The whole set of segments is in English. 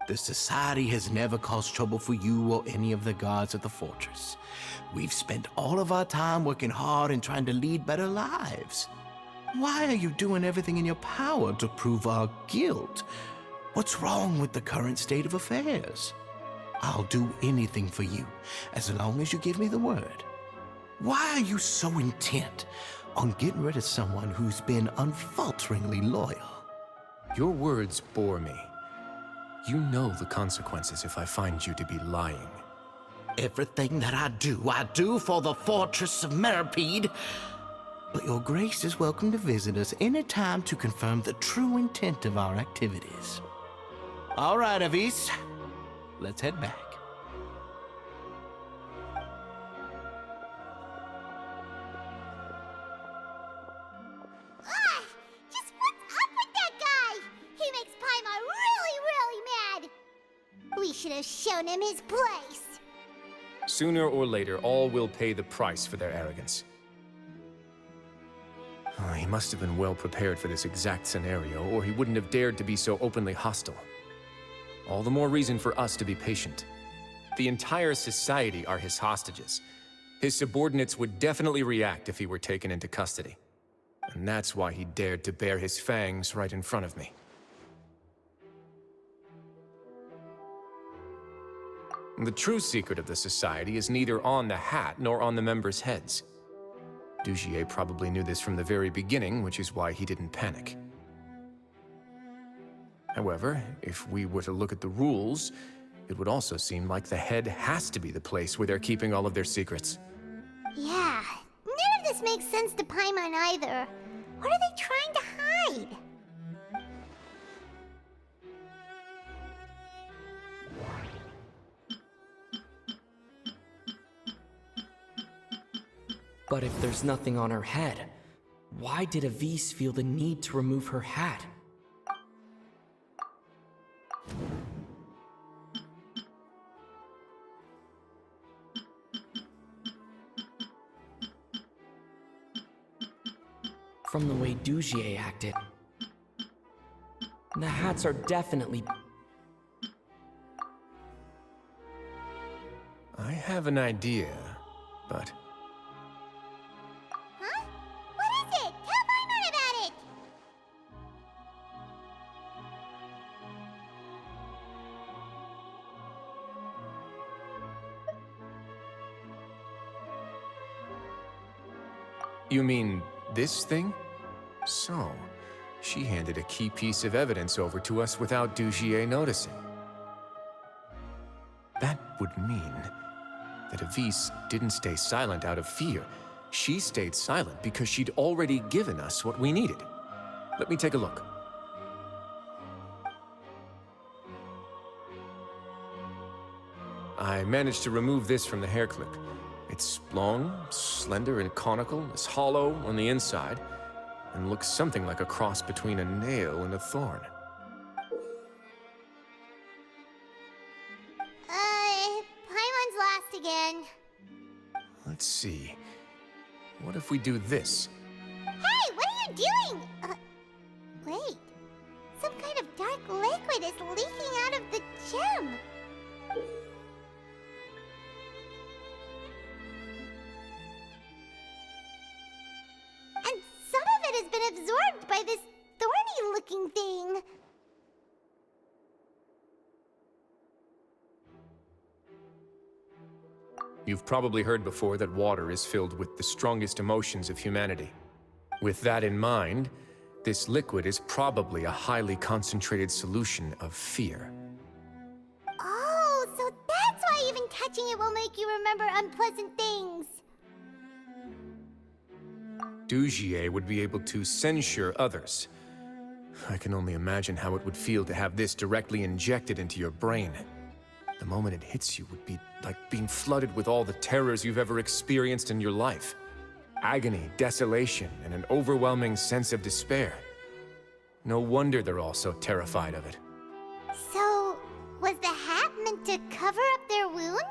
The Society has never caused trouble for you or any of the guards at the fortress. We've spent all of our time working hard and trying to lead better lives. Why are you doing everything in your power to prove our guilt? What's wrong with the current state of affairs? I'll do anything for you, as long as you give me the word. Why are you so intent on getting rid of someone who's been unfalteringly loyal? Your words bore me. You know the consequences if I find you to be lying. Everything that I do for the Fortress of Meripede. But your grace is welcome to visit us any time to confirm the true intent of our activities. All right, Avis. Let's head back. Just what's up with that guy? He makes Paimon really, really mad. We should have shown him his place. Sooner or later, all will pay the price for their arrogance. He must have been well prepared for this exact scenario, or he wouldn't have dared to be so openly hostile. All the more reason for us to be patient. The entire society are his hostages. His subordinates would definitely react if he were taken into custody. And that's why he dared to bare his fangs right in front of me. The true secret of the society is neither on the hat nor on the members' heads. Dugier probably knew this from the very beginning, which is why he didn't panic. However, if we were to look at the rules, it would also seem like the head has to be the place where they're keeping all of their secrets. Yeah, none of this makes sense to Paimon either. What are they trying to hide? But if there's nothing on her head, why did Avis feel the need to remove her hat? From the way Dugier acted, the hats are definitely... I have an idea, but... Huh? What is it? Tell Paimon about it! You mean this thing? So, she handed a key piece of evidence over to us without Dugier noticing. That would mean that Avis didn't stay silent out of fear. She stayed silent because she'd already given us what we needed. Let me take a look. I managed to remove this from the hair clip. It's long, slender, and conical, is hollow on the inside, and looks something like a cross between a nail and a thorn. Paimon's lost again. Let's see. What if we do this? Hey, what are you doing? Wait. Some kind of dark liquid is leaking out of the gem. And some of it has been absorbed by this thorny-looking thing. You've probably heard before that water is filled with the strongest emotions of humanity. With that in mind, this liquid is probably a highly concentrated solution of fear. Oh, so that's why even touching it will make you remember unpleasant things. Dugier would be able to censure others. I can only imagine how it would feel to have this directly injected into your brain. The moment it hits you would be like being flooded with all the terrors you've ever experienced in your life. Agony, desolation, and an overwhelming sense of despair. No wonder they're all so terrified of it. So, was the hat meant to cover up their wounds?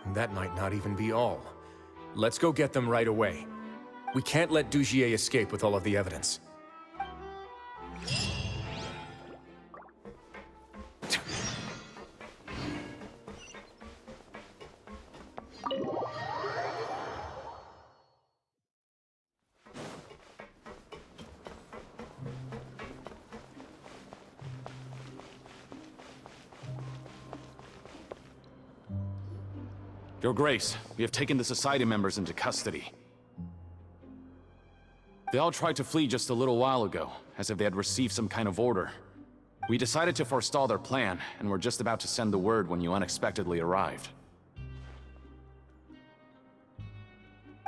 And that might not even be all. Let's go get them right away. We can't let Dugier escape with all of the evidence. Your Grace, we have taken the Society members into custody. They all tried to flee just a little while ago, as if they had received some kind of order. We decided to forestall their plan, and were just about to send the word when you unexpectedly arrived.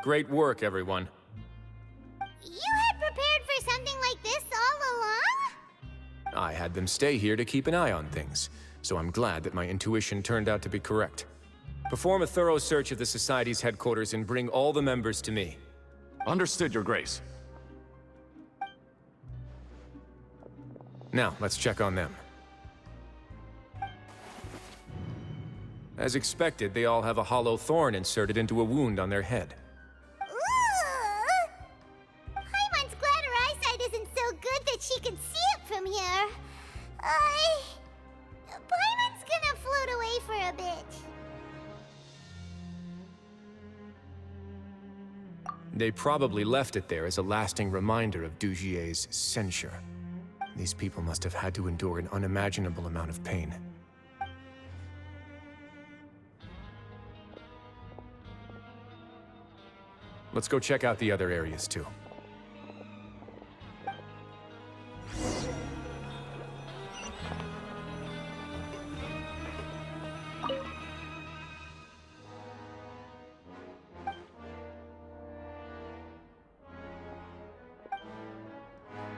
Great work, everyone. You had prepared for something like this all along? I had them stay here to keep an eye on things, so I'm glad that my intuition turned out to be correct. Perform a thorough search of the Society's headquarters and bring all the members to me. Understood, Your Grace. Now, let's check on them. As expected, they all have a hollow thorn inserted into a wound on their head. Ooh! Paimon's glad her eyesight isn't so good that she can see it from here. Paimon's gonna float away for a bit. They probably left it there as a lasting reminder of Dugier's censure. These people must have had to endure an unimaginable amount of pain. Let's go check out the other areas, too.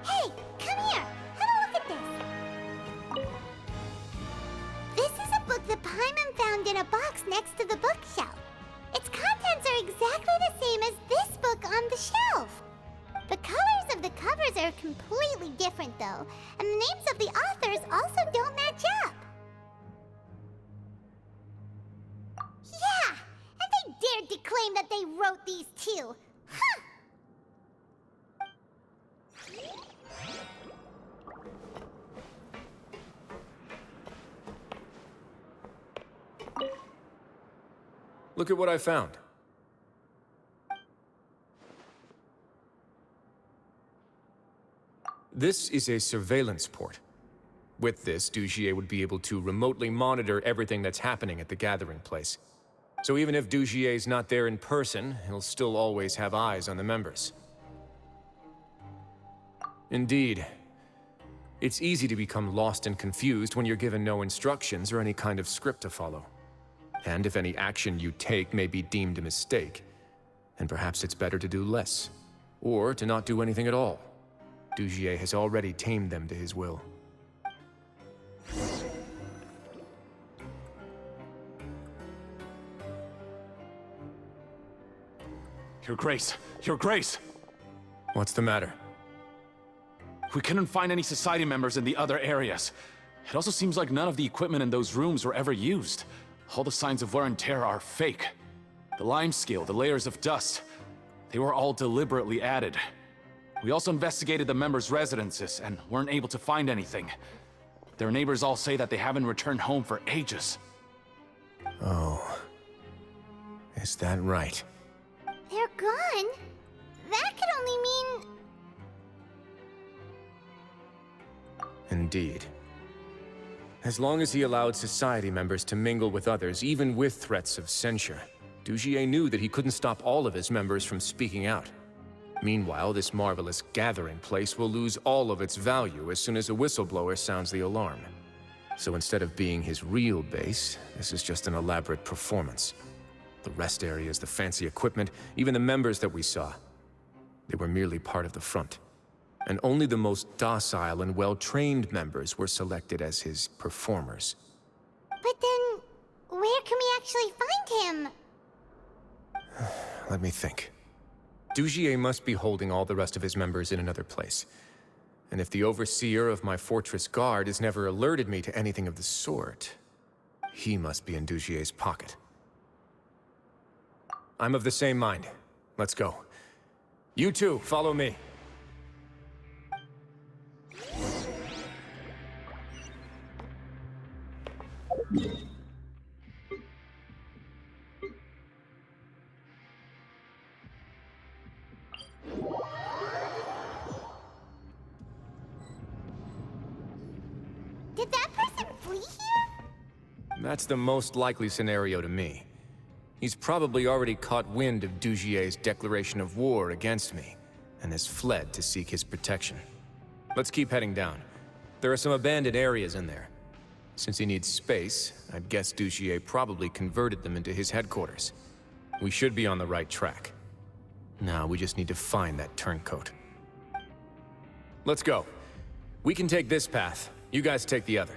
Hey, come here. Have a look at this. This is a book that Paimon found in a box next to the bookshelf. Its contents are exactly the same as this book on the shelf. The colors of the covers are completely different, though, and the names of the authors also don't match up. Yeah, and they dared to claim that they wrote these too. Huh! Look at what I found. This is a surveillance port. With this, Dugier would be able to remotely monitor everything that's happening at the gathering place. So even if Dugier's not there in person, he'll still always have eyes on the members. Indeed. It's easy to become lost and confused when you're given no instructions or any kind of script to follow. And if any action you take may be deemed a mistake, then perhaps it's better to do less, or to not do anything at all. Dugier has already tamed them to his will. Your Grace! Your Grace! What's the matter? We couldn't find any Society members in the other areas. It also seems like none of the equipment in those rooms were ever used. All the signs of wear and tear are fake. The lime scale, the layers of dust, they were all deliberately added. We also investigated the members' residences and weren't able to find anything. Their neighbors all say that they haven't returned home for ages. Oh. Is that right? They're gone? That could only mean... Indeed. As long as he allowed Society members to mingle with others, even with threats of censure, Dugier knew that he couldn't stop all of his members from speaking out. Meanwhile, this marvelous gathering place will lose all of its value as soon as a whistleblower sounds the alarm. So instead of being his real base, this is just an elaborate performance. The rest areas, the fancy equipment, even the members that we saw, they were merely part of the front. And only the most docile and well-trained members were selected as his performers. But then, where can we actually find him? Let me think. Dugier must be holding all the rest of his members in another place. And if the overseer of my fortress guard has never alerted me to anything of the sort, he must be in Dugier's pocket. I'm of the same mind. Let's go. You two, follow me. Did that person flee here? That's the most likely scenario to me. He's probably already caught wind of Dugier's declaration of war against me, and has fled to seek his protection. Let's keep heading down. There are some abandoned areas in there. Since he needs space, I'd guess Dugier probably converted them into his headquarters. We should be on the right track. Now we just need to find that turncoat. Let's go. We can take this path. You guys take the other.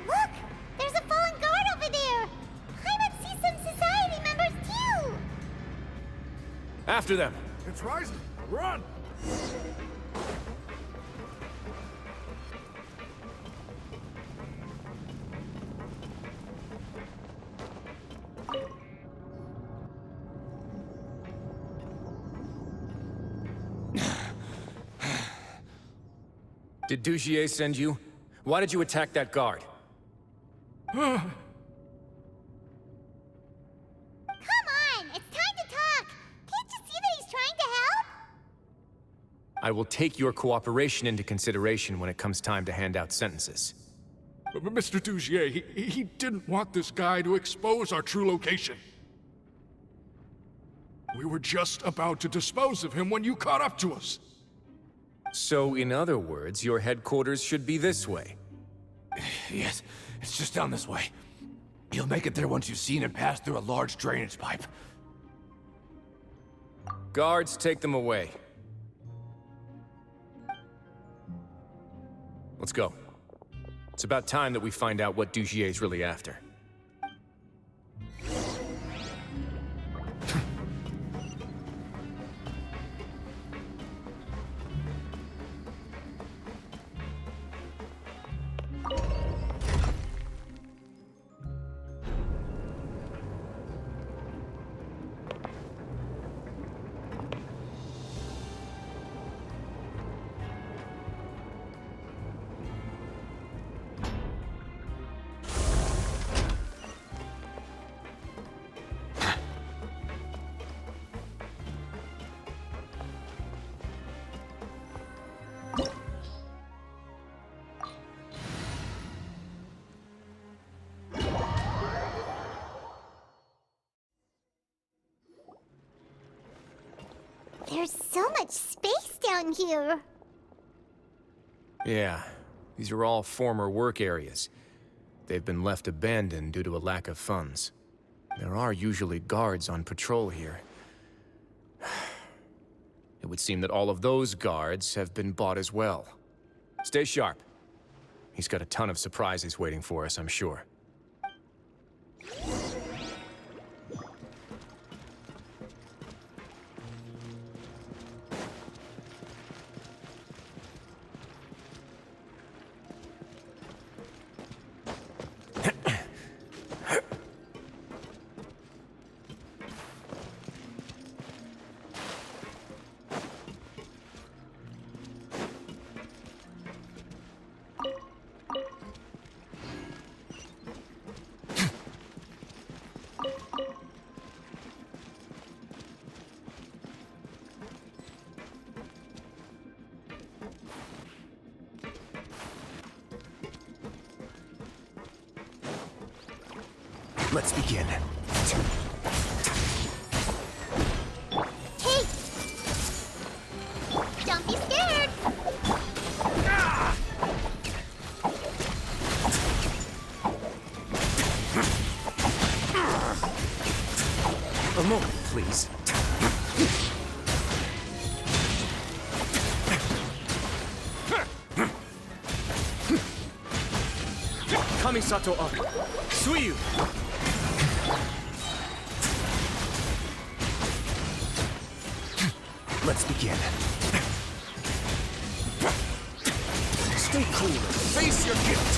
Look! There's a fallen guard over there! Paimon sees some society members too! After them! It's rising! Run! Did Dugier send you? Why did you attack that guard? Come on! It's time to talk! Can't you see that he's trying to help? I will take your cooperation into consideration when it comes time to hand out sentences. Mr. Dugier, he didn't want this guy to expose our true location. We were just about to dispose of him when you caught up to us. So, in other words, your headquarters should be this way. Yes, it's just down this way. You'll make it there once you've seen him pass through a large drainage pipe. Guards, take them away. Let's go. It's about time that we find out what Dugier's really after. There's so much space down here. Yeah, these are all former work areas. They've been left abandoned due to a lack of funds. There are usually guards on patrol here. It would seem that all of those guards have been bought as well. Stay sharp. He's got a ton of surprises waiting for us, I'm sure. Let's begin. Hey! Don't be scared! A moment, please. Kamisato Ari, Suiyu! Let's begin. Stay cool. Face your guilt.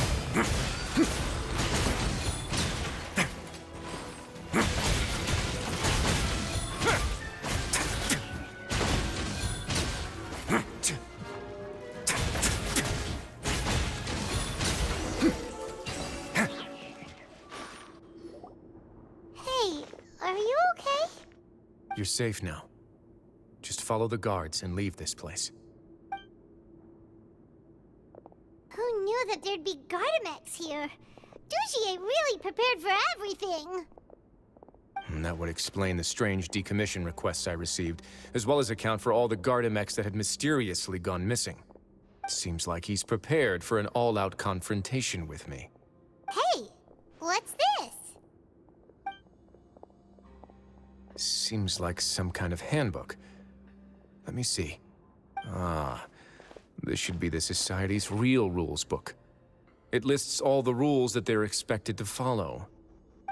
You're safe now. Just follow the guards and leave this place. Who knew that there'd be Gardamex here? Dugier really prepared for everything. And that would explain the strange decommission requests I received, as well as account for all the Gardamex that had mysteriously gone missing. Seems like he's prepared for an all-out confrontation with me. Hey, what's this? Seems like some kind of handbook. Let me see. Ah, this should be the Society's real rules book. It lists all the rules that they're expected to follow.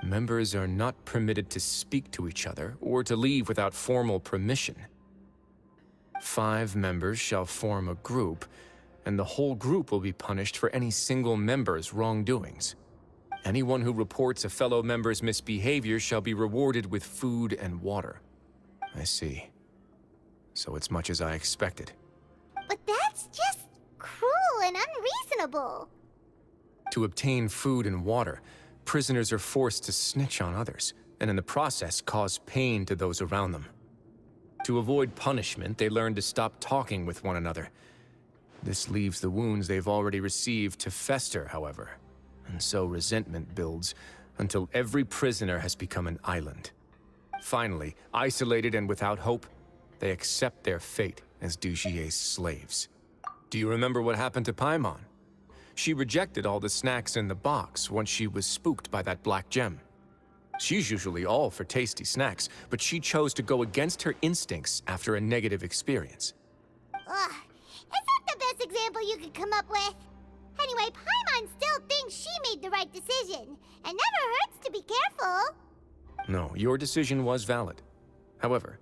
Members are not permitted to speak to each other or to leave without formal permission. 5 members shall form a group, and the whole group will be punished for any single member's wrongdoings. Anyone who reports a fellow member's misbehavior shall be rewarded with food and water. I see. So it's much as I expected. But that's just cruel and unreasonable. To obtain food and water, prisoners are forced to snitch on others, and in the process cause pain to those around them. To avoid punishment, they learn to stop talking with one another. This leaves the wounds they've already received to fester, however, and so resentment builds until every prisoner has become an island. Finally, isolated and without hope, they accept their fate as Dugier's slaves. Do you remember what happened to Paimon? She rejected all the snacks in the box once she was spooked by that black gem. She's usually all for tasty snacks, but she chose to go against her instincts after a negative experience. Ugh, is that the best example you could come up with? Anyway, Paimon still thinks she made the right decision. It never hurts to be careful. No, your decision was valid. However,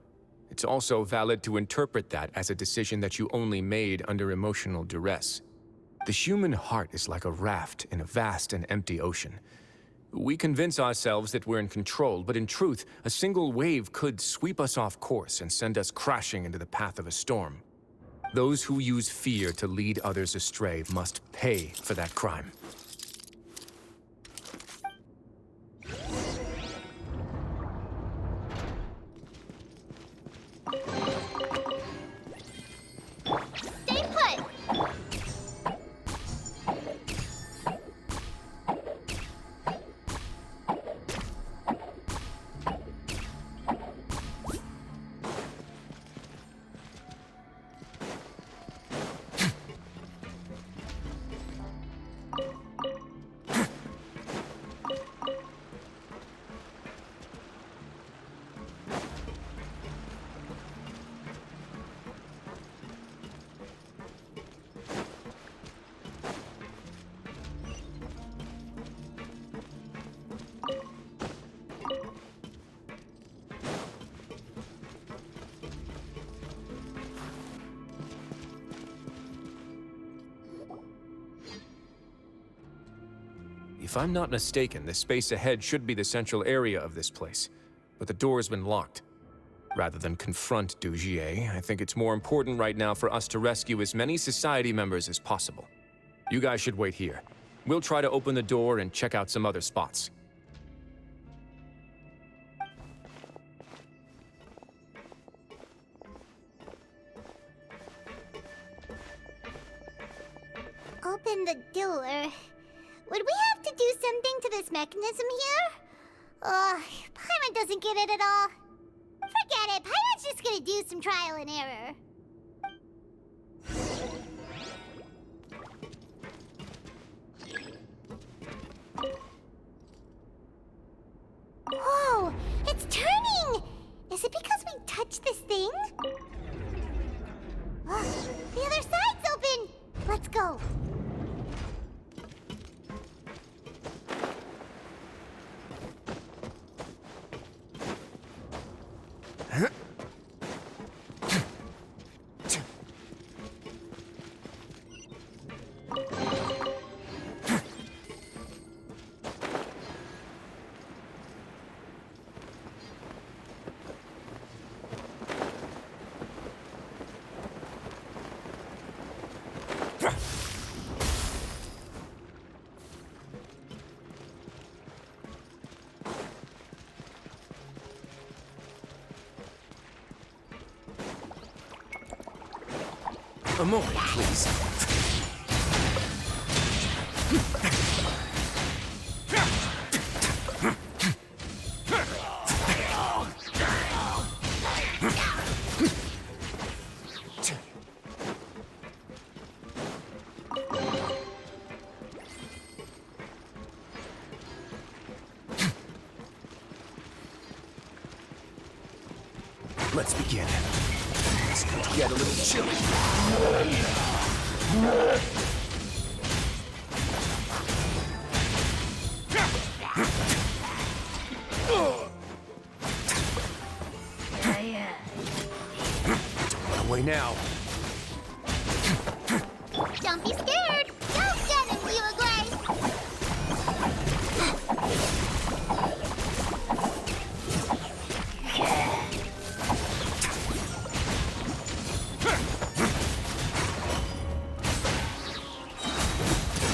it's also valid to interpret that as a decision that you only made under emotional duress. The human heart is like a raft in a vast and empty ocean. We convince ourselves that we're in control, but in truth, a single wave could sweep us off course and send us crashing into the path of a storm. Those who use fear to lead others astray must pay for that crime. Stay put. If I'm not mistaken, the space ahead should be the central area of this place, but the door's been locked. Rather than confront Dugier, I think it's more important right now for us to rescue as many Society members as possible. You guys should wait here. We'll try to open the door and check out some other spots. Open the door. Would we have to do something to this mechanism here? Paimon doesn't get it at all. Forget it, Paimon's just gonna do some trial and error. Whoa, it's turning! Is it because we touched this thing? The other side's open! Let's go. A moment, please. Let's begin. It's going to get a little chilly. Don't run away now. Don't be scared. Go get him, Wriothesley.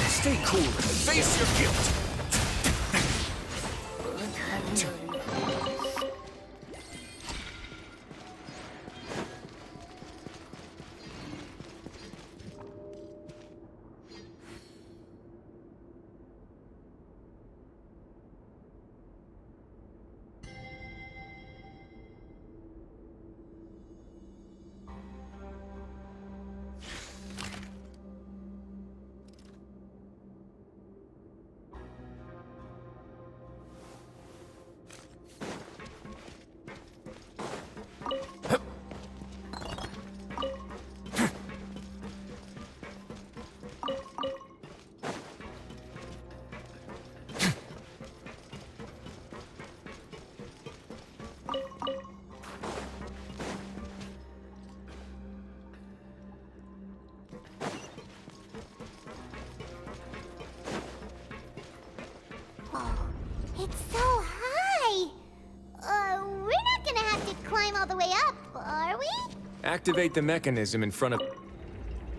Stay cool and face your guilt. It's so high. We're not gonna have to climb all the way up, are we? Activate the mechanism in front of...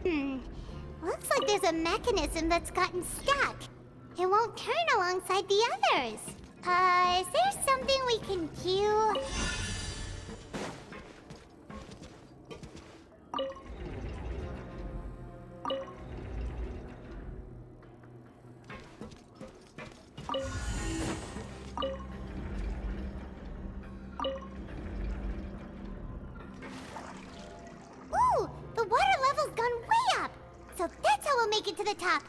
Looks like there's a mechanism that's gotten stuck. It won't turn alongside the others. Is there something we can do? Ooh, the water level's gone way up. So that's how we'll make it to the top.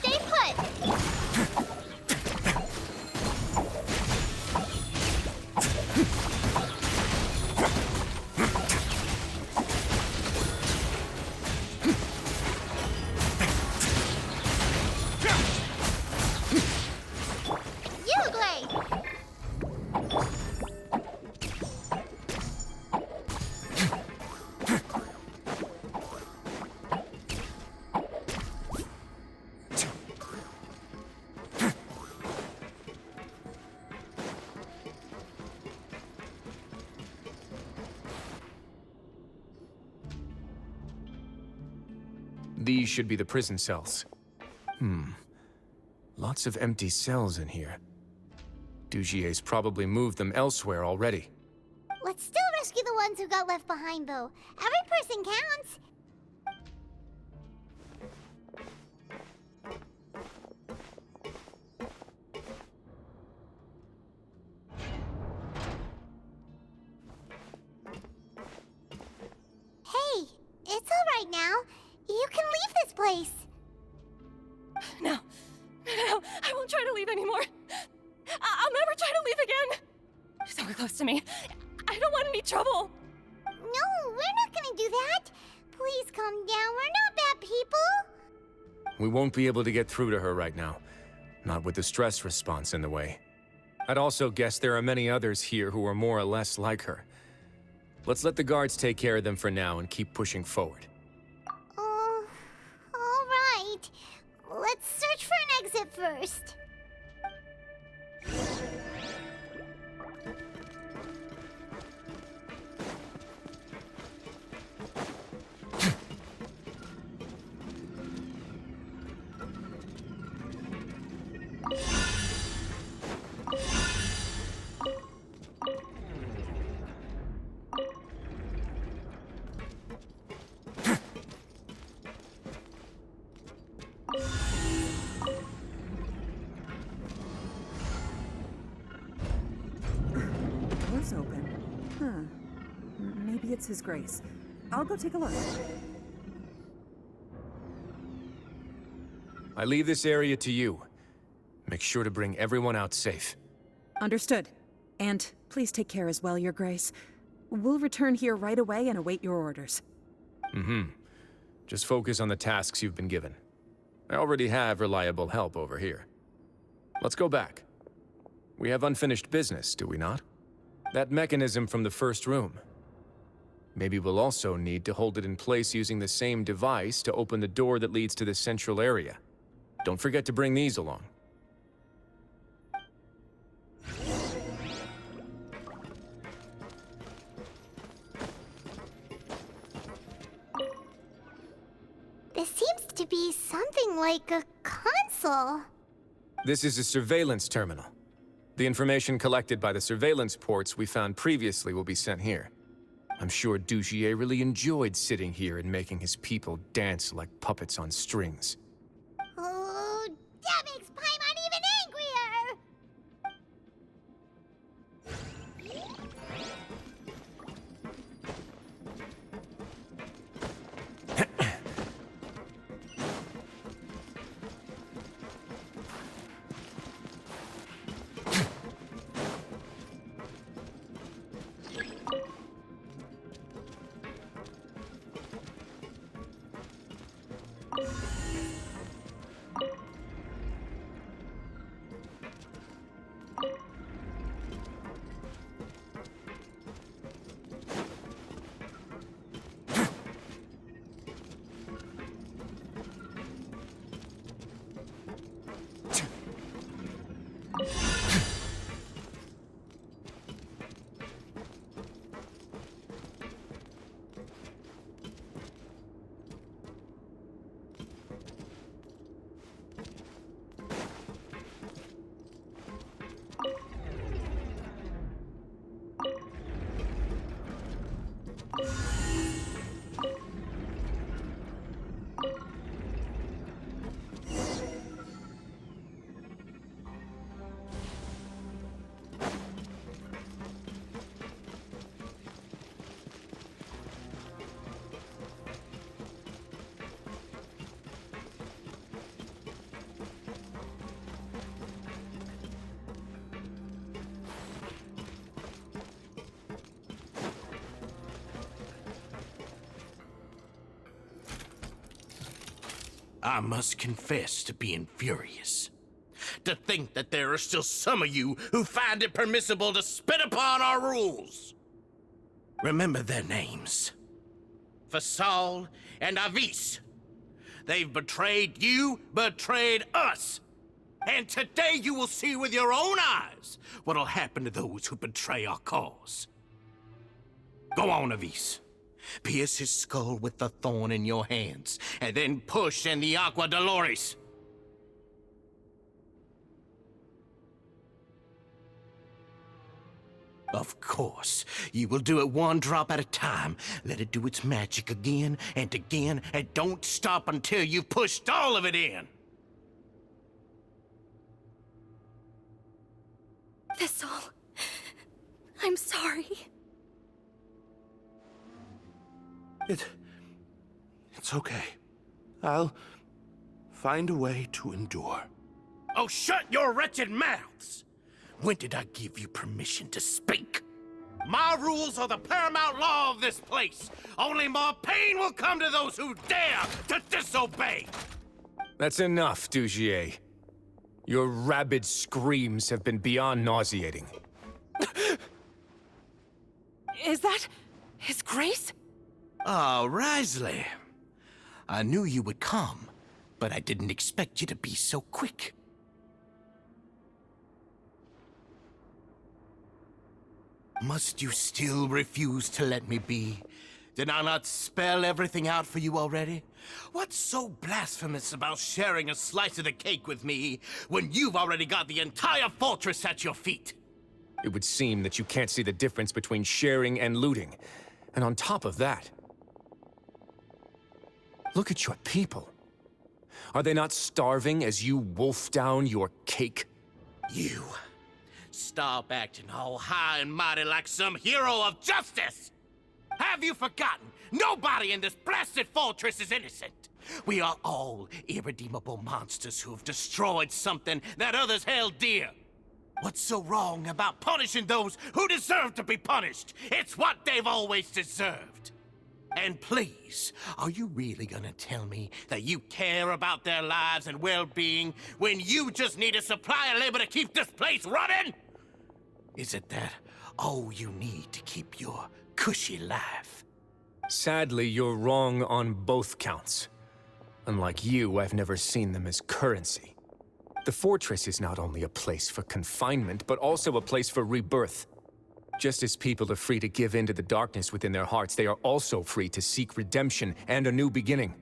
Stay put. Wriothesley! These should be the prison cells. Lots of empty cells in here. Dugier's probably moved them elsewhere already. Let's still rescue the ones who got left behind, though. Every person counts. Hey, it's all right now. You can leave this place. No, I won't try to leave anymore. I'll never try to leave again. So close to me. I don't want any trouble. No, we're not gonna do that. Please calm down. We're not bad people. We won't be able to get through to her right now. Not with the stress response in the way. I'd also guess there are many others here who are more or less like her. Let's let the guards take care of them for now and keep pushing forward. let's search for an exit first. Door's open. Huh. Maybe it's His Grace. I'll go take a look. I leave this area to you. Make sure to bring everyone out safe. Understood. And please take care as well, Your Grace. We'll return here right away and await your orders. Just focus on the tasks you've been given. I already have reliable help over here. Let's go back. We have unfinished business, do we not? That mechanism from the first room. Maybe we'll also need to hold it in place using the same device to open the door that leads to the central area. Don't forget to bring these along. This seems to be something like a console. This is a surveillance terminal. The information collected by the surveillance ports we found previously will be sent here. I'm sure Dugier really enjoyed sitting here and making his people dance like puppets on strings. Oh, that makes Paimon even angrier! I must confess to being furious. To think that there are still some of you who find it permissible to spit upon our rules. Remember their names. Fasal and Avis. They've betrayed you, betrayed us. And today you will see with your own eyes what'll happen to those who betray our cause. Go on, Avis. Pierce his skull with the thorn in your hands, and then push in the Aqua Dolores. Of course, you will do it one drop at a time. Let it do its magic again, and don't stop until you've pushed all of it in. Thistle, I'm sorry. It's okay. I'll find a way to endure. Oh, shut your wretched mouths! When did I give you permission to speak? My rules are the paramount law of this place. Only more pain will come to those who dare to disobey. That's enough, Dugier. Your rabid screams have been beyond nauseating. Is that His Grace? Oh, Wriothesley. I knew you would come, but I didn't expect you to be so quick. Must you still refuse to let me be? Did I not spell everything out for you already? What's so blasphemous about sharing a slice of the cake with me when you've already got the entire fortress at your feet? It would seem that you can't see the difference between sharing and looting. And on top of that, look at your people. Are they not starving as you wolf down your cake? You. Stop acting all high and mighty like some hero of justice! Have you forgotten? Nobody in this blasted fortress is innocent. We are all irredeemable monsters who have destroyed something that others held dear. What's so wrong about punishing those who deserve to be punished? It's what they've always deserved. And please, are you really gonna tell me that you care about their lives and well-being when you just need a supply of labor to keep this place running? Is it that all you need to keep your cushy life? Sadly, you're wrong on both counts. Unlike you, I've never seen them as currency. The fortress is not only a place for confinement, but also a place for rebirth. Just as people are free to give in to the darkness within their hearts, they are also free to seek redemption and a new beginning.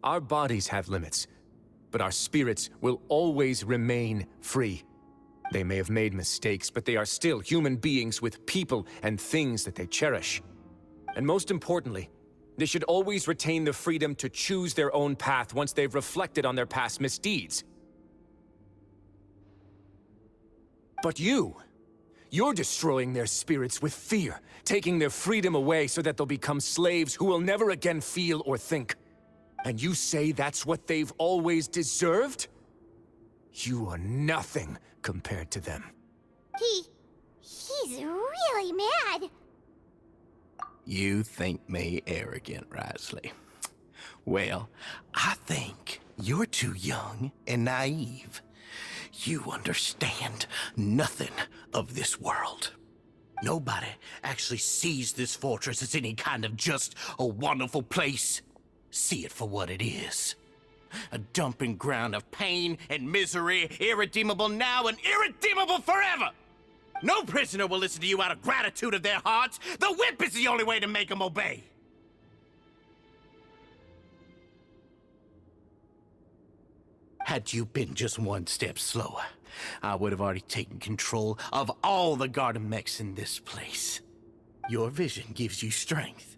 Our bodies have limits, but our spirits will always remain free. They may have made mistakes, but they are still human beings with people and things that they cherish. And most importantly, they should always retain the freedom to choose their own path once they've reflected on their past misdeeds. But you're destroying their spirits with fear, taking their freedom away so that they'll become slaves who will never again feel or think. And you say that's what they've always deserved? You are nothing compared to them. He's really mad. You think me arrogant, Wriothesley. Well, I think you're too young and naive. You understand nothing of this world. Nobody actually sees this fortress as any kind of just a wonderful place. See it for what it is. A dumping ground of pain and misery, irredeemable now and irredeemable forever! No prisoner will listen to you out of gratitude of their hearts. The whip is the only way to make them obey. Had you been just one step slower, I would have already taken control of all the garden mechs in this place. Your vision gives you strength.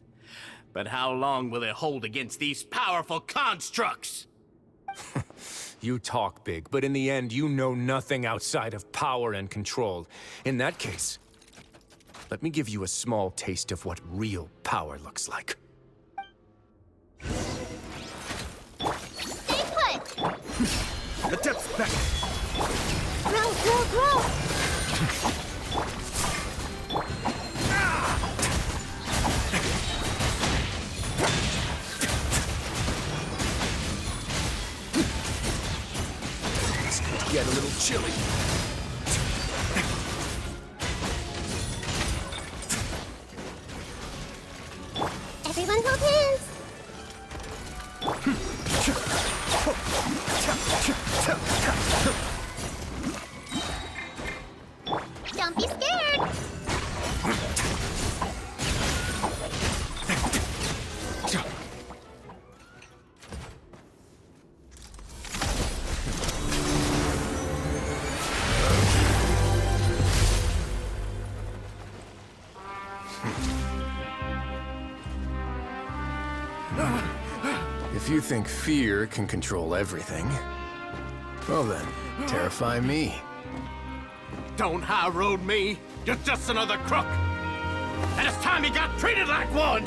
But how long will it hold against these powerful constructs? You talk big, but in the end, you know nothing outside of power and control. In that case, let me give you a small taste of what real power looks like. Stay put! Attempts back! Grow! Get a little chilly. Everyone hold hands! Don't be scared! If you think fear can control everything, well then, terrify me. Don't high road me. You're just another crook. And it's time you got treated like one.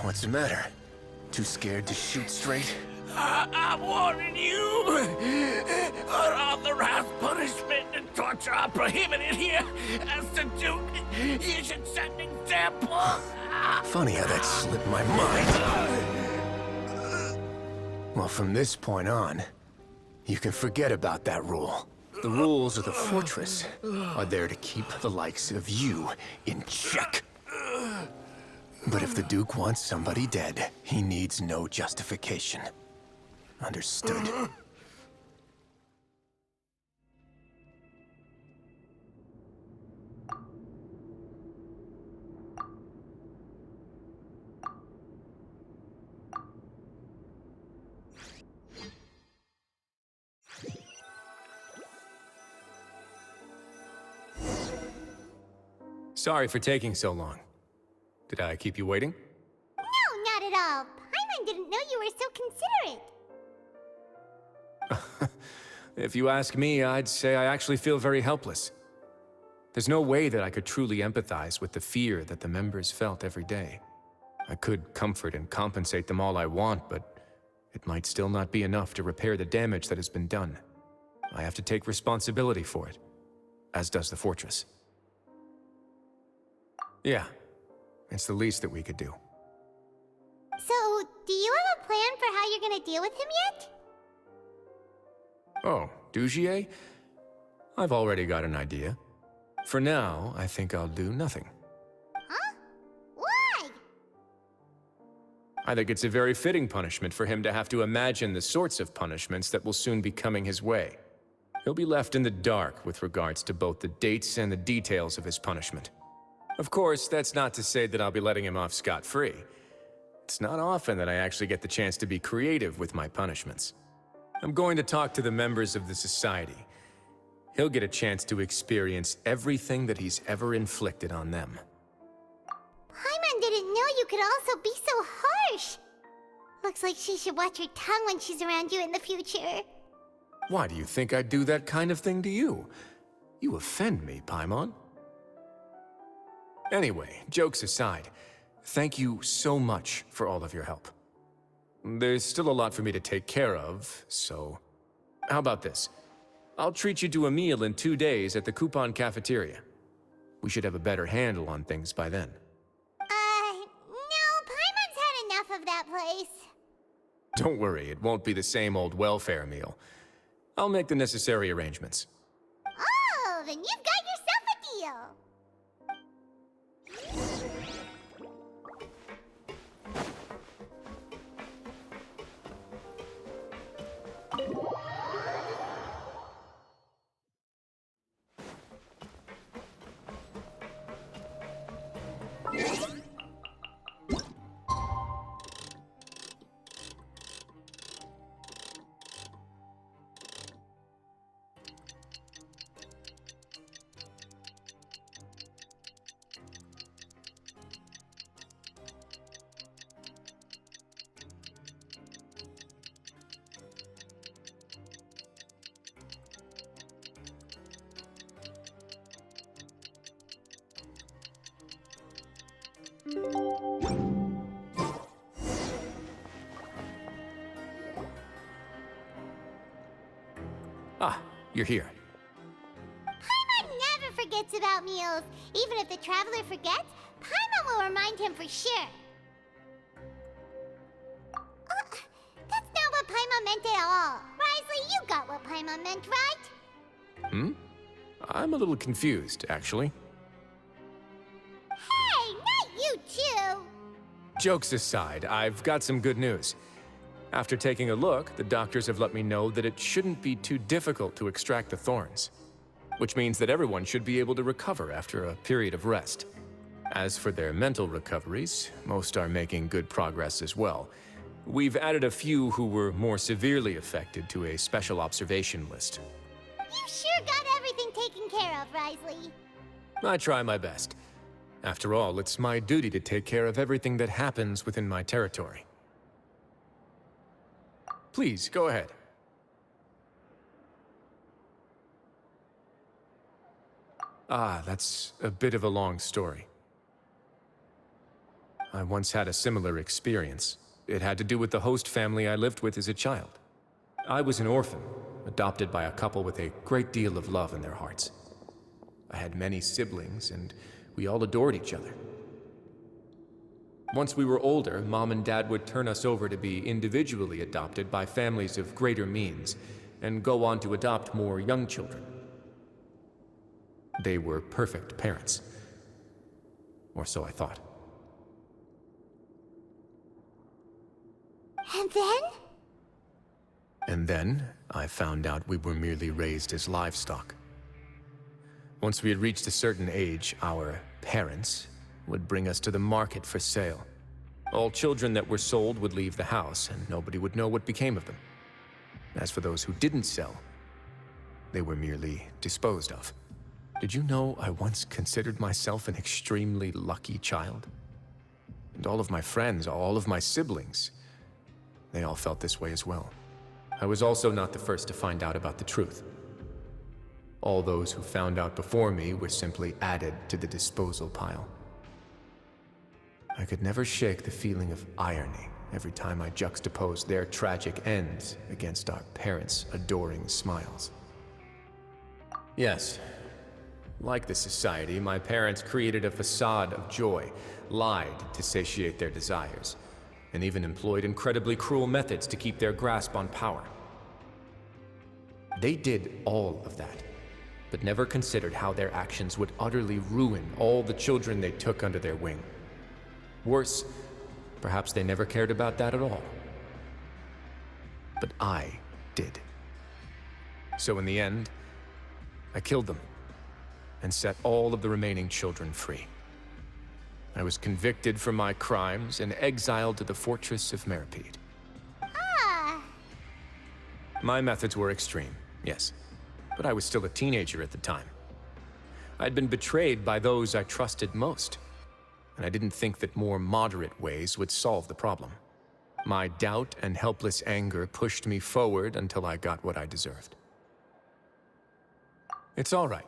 What's the matter? Too scared to shoot straight? I'm warning you. Unauthorized punishment and torture are prohibited here. As the Duke, you should set an example. Funny how that slipped my mind. Well, from this point on, you can forget about that rule. The rules of the fortress are there to keep the likes of you in check. But if the Duke wants somebody dead, he needs no justification. Understood? Sorry for taking so long. Did I keep you waiting? No, not at all. Paimon didn't know you were so considerate. If you ask me, I'd say I actually feel very helpless. There's no way that I could truly empathize with the fear that the members felt every day. I could comfort and compensate them all I want, but it might still not be enough to repair the damage that has been done. I have to take responsibility for it, as does the fortress. Yeah, it's the least that we could do. So, do you have a plan for how you're gonna deal with him yet? Oh, Dugier? I've already got an idea. For now, I think I'll do nothing. Huh? Why? I think it's a very fitting punishment for him to have to imagine the sorts of punishments that will soon be coming his way. He'll be left in the dark with regards to both the dates and the details of his punishment. Of course, that's not to say that I'll be letting him off scot-free. It's not often that I actually get the chance to be creative with my punishments. I'm going to talk to the members of the Society. He'll get a chance to experience everything that he's ever inflicted on them. Paimon didn't know you could also be so harsh. Looks like she should watch her tongue when she's around you in the future. Why do you think I'd do that kind of thing to you? You offend me, Paimon. Anyway, jokes aside, thank you so much for all of your help. There's still a lot for me to take care of, so... How about this? I'll treat you to a meal in 2 days at the Coupon Cafeteria. We should have a better handle on things by then. No, Paimon's had enough of that place. Don't worry, it won't be the same old welfare meal. I'll make the necessary arrangements. Oh, then you've got yourself a deal. Ah, you're here. Paimon never forgets about meals. Even if the traveler forgets, Paimon will remind him for sure. That's not what Paimon meant at all. Wriothesley, you got what Paimon meant, right? I'm a little confused, actually. Hey, not you too! Jokes aside, I've got some good news. After taking a look, the doctors have let me know that it shouldn't be too difficult to extract the thorns, which means that everyone should be able to recover after a period of rest. As for their mental recoveries, most are making good progress as well. We've added a few who were more severely affected to a special observation list. You sure got everything taken care of, Wriothesley. I try my best. After all, it's my duty to take care of everything that happens within my territory. Please, go ahead. Ah, that's a bit of a long story. I once had a similar experience. It had to do with the host family I lived with as a child. I was an orphan, adopted by a couple with a great deal of love in their hearts. I had many siblings, and we all adored each other. Once we were older, Mom and Dad would turn us over to be individually adopted by families of greater means, and go on to adopt more young children. They were perfect parents. Or so I thought. And then? And then, I found out we were merely raised as livestock. Once we had reached a certain age, our parents would bring us to the market for sale. All children that were sold would leave the house, and nobody would know what became of them. As for those who didn't sell, they were merely disposed of. Did you know I once considered myself an extremely lucky child? And all of my friends, all of my siblings, they all felt this way as well. I was also not the first to find out about the truth. All those who found out before me were simply added to the disposal pile. I could never shake the feeling of irony every time I juxtaposed their tragic ends against our parents' adoring smiles. Yes, like the society, my parents created a facade of joy, lied to satiate their desires, and even employed incredibly cruel methods to keep their grasp on power. They did all of that, but never considered how their actions would utterly ruin all the children they took under their wing. Worse, perhaps they never cared about that at all. But I did. So in the end, I killed them and set all of the remaining children free. I was convicted for my crimes and exiled to the fortress of Meripede. Ah. My methods were extreme, yes, but I was still a teenager at the time. I'd been betrayed by those I trusted most, and I didn't think that more moderate ways would solve the problem. My doubt and helpless anger pushed me forward until I got what I deserved. It's all right.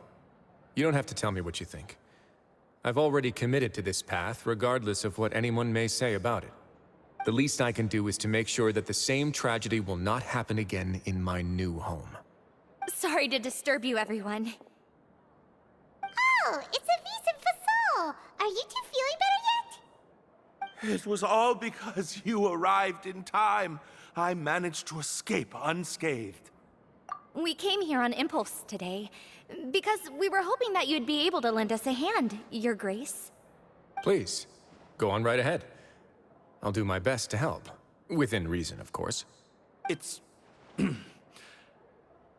You don't have to tell me what you think. I've already committed to this path, regardless of what anyone may say about it. The least I can do is to make sure that the same tragedy will not happen again in my new home. Sorry to disturb you, everyone. Oh, it's Avis and Fasol. Are you two feeling better yet? It was all because you arrived in time. I managed to escape unscathed. We came here on impulse today, because we were hoping that you'd be able to lend us a hand, Your Grace. Please, go on right ahead. I'll do my best to help. Within reason, of course. It's...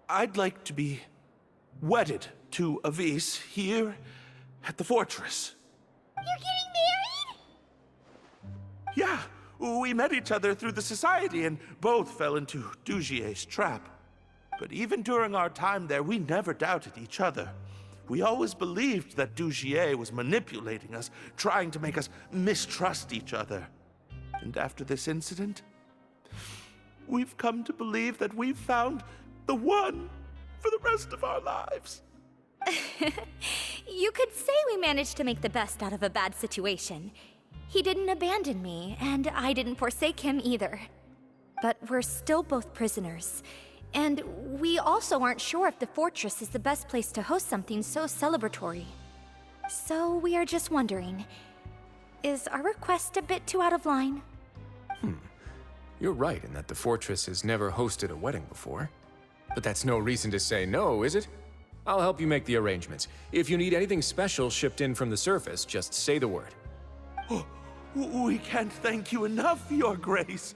I'd like to be wedded to Avis here at the fortress. You're getting married? Yeah, we met each other through the society and both fell into Dugier's trap. But even during our time there, we never doubted each other. We always believed that Dugier was manipulating us, trying to make us mistrust each other. And after this incident, we've come to believe that we've found the one for the rest of our lives. You could say we managed to make the best out of a bad situation. He didn't abandon me, and I didn't forsake him either. But we're still both prisoners. And we also aren't sure if the fortress is the best place to host something so celebratory. So we are just wondering, is our request a bit too out of line? You're right in that the fortress has never hosted a wedding before. But that's no reason to say no, is it? I'll help you make the arrangements. If you need anything special shipped in from the surface, just say the word. Oh, we can't thank you enough, Your Grace.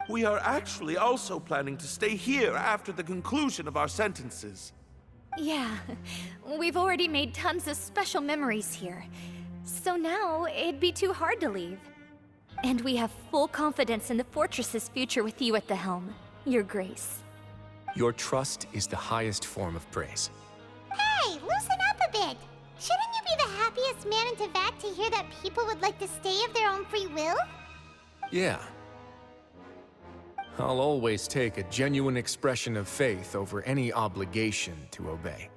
We are actually also planning to stay here after the conclusion of our sentences. Yeah, we've already made tons of special memories here. So now, it'd be too hard to leave. And we have full confidence in the fortress's future with you at the helm, Your Grace. Your trust is the highest form of praise. Hey, loosen up a bit. Shouldn't you be the happiest man in Teyvat to hear that people would like to stay of their own free will? Yeah. I'll always take a genuine expression of faith over any obligation to obey.